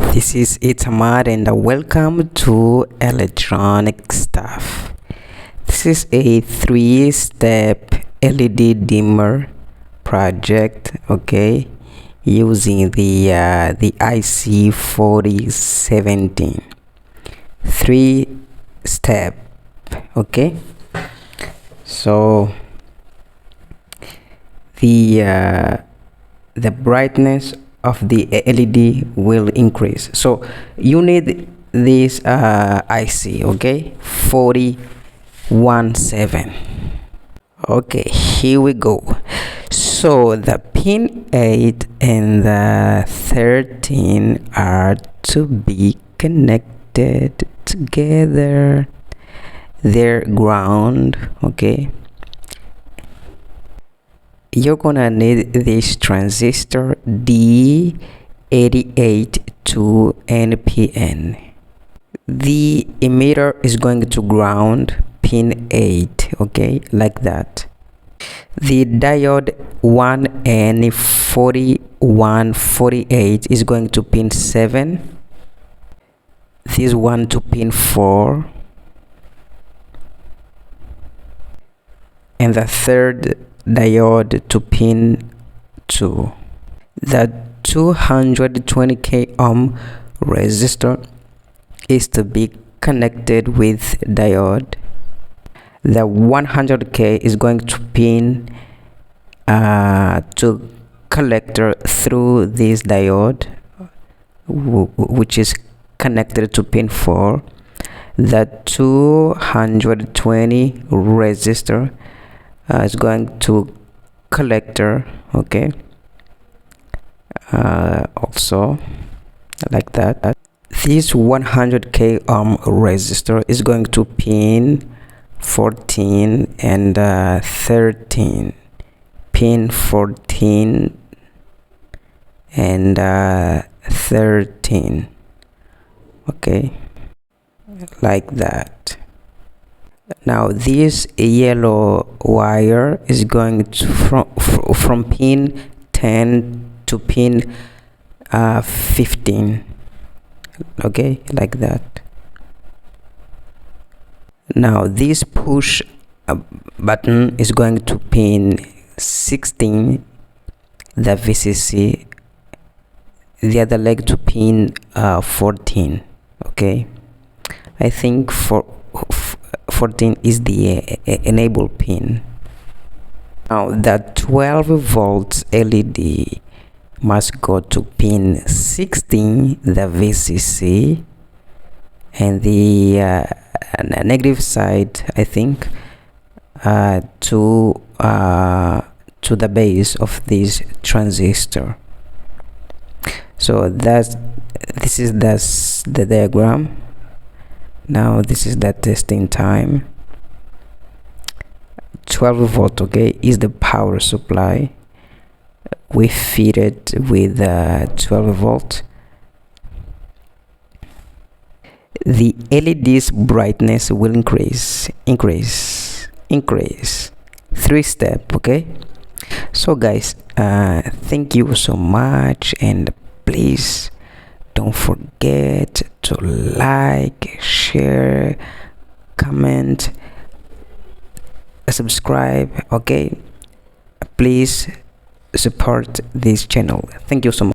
This is Thaaaank and welcome to electronic stuff. This is a 3-step LED dimmer project, okay, using the IC 4017. 3-step, okay. So the brightness of the LED will increase. So you need this IC, okay, 4017. Okay, here we go. So the pin 8 and the 13 are to be connected together. They're ground, okay. You're gonna need this transistor D88 to NPN. The emitter is going to ground pin 8, okay, like that. The diode 1N4148 is going to pin 7. This one to pin 4. And the third diode to pin 2. The 220k ohm resistor is to be connected with diode. The 100k is going to pin to collector through this diode, which is connected to pin 4. The 220 resistor is going to collector, okay, also like that. This 100k ohm resistor is going to pin 14 and 13, pin 14 and 13, okay, like that. Now this yellow wire is going to from pin 10 to pin 15, okay, like that. Now this push button is going to pin 16, the VCC, the other leg to pin 14, okay. I think 14 is the enable pin. Now the 12 volts LED must go to pin 16, the VCC, and the negative side, I think, to the base of this transistor. So this is the diagram. Now this is the testing time. 12 volt, okay, is the power supply. We feed it with 12 volt. The LED's brightness will increase. 3-step, okay. So guys, thank you so much, and please don't forget to like, share, comment, subscribe, okay. Please support this channel. Thank you so much.